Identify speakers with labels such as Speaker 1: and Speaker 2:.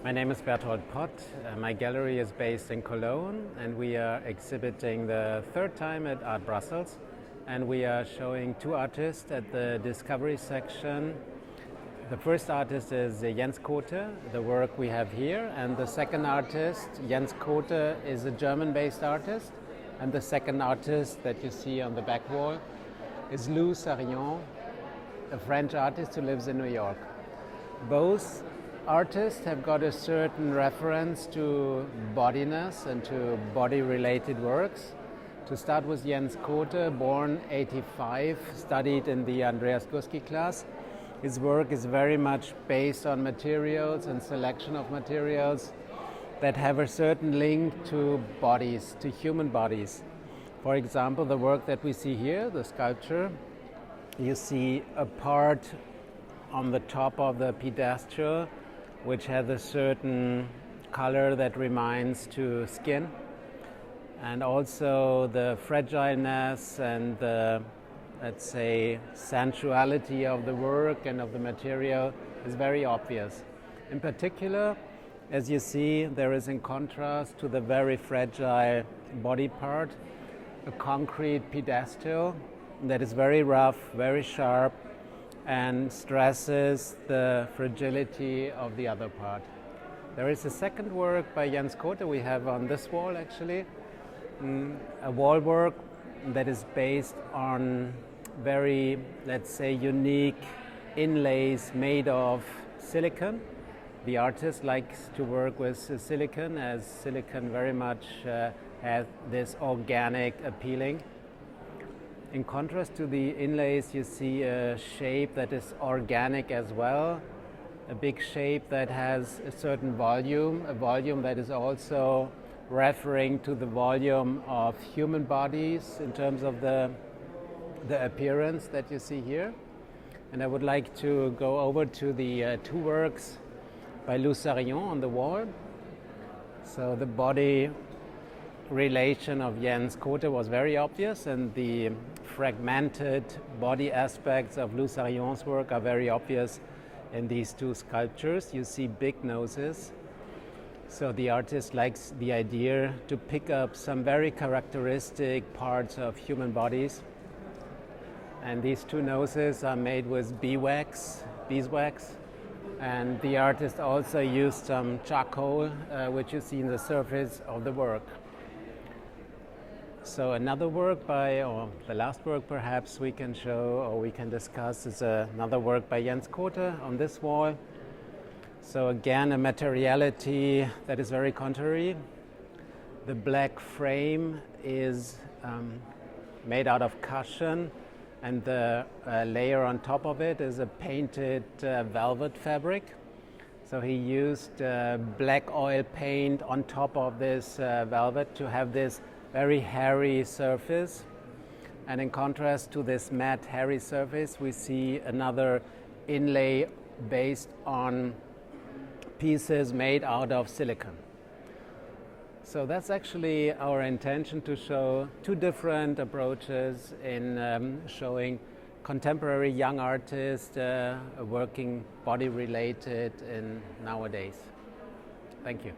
Speaker 1: My name is Berthold Pott. My gallery is based in Cologne, and we are exhibiting the third time at Art Brussels. And we are showing two artists at the Discovery section. The first artist is Jens Kothe, the work we have here, and the second artist, Jens Kothe, is a German-based artist, and the second artist that you see on the back wall is Loup Sarion, a French artist who lives in New York. Both artists have got a certain reference to bodiness and to body-related works. To start with Jens Kothe, born 85, studied in the Andreas Gursky class. His work is very much based on materials and selection of materials that have a certain link to bodies, to human bodies. For example, the work that we see here, the sculpture, you see a part on the top of the pedestal which has a certain color that reminds to skin, and also the fragileness and the, let's say, sensuality of the work and of the material is very obvious. In particular, as you see, there is, in contrast to the very fragile body part, a concrete pedestal that is very rough, very sharp, and stresses the fragility of the other part. There is a second work by Jens Kothe we have on this wall, actually, a wall work that is based on very, let's say, unique inlays made of silicon. The artist likes to work with silicon, as silicon very much has this organic appealing. In contrast to the inlays, you see a shape that is organic as well, a big shape that has a certain volume, a volume that is also referring to the volume of human bodies in terms of the appearance that you see here. And I would like to go over to the two works by Loup Sarion on the wall. So the body relation of Jens Kothe was very obvious, and the fragmented body aspects of Loup Sarion's work are very obvious in these two sculptures. You see big noses. So the artist likes the idea to pick up some very characteristic parts of human bodies. And these two noses are made with beeswax. And the artist also used some charcoal, which you see in the surface of the work. So another work or the last work perhaps we can show or we can discuss is another work by Jens Kothe on this wall. So again, a materiality that is very contrary. The black frame is made out of cushion, and the layer on top of it is a painted velvet fabric. So he used black oil paint on top of this velvet to have this very hairy surface. And in contrast to this matte hairy surface, we see another inlay based on pieces made out of silicon. So that's actually our intention, to show two different approaches in showing contemporary young artists working body related in nowadays. Thank you.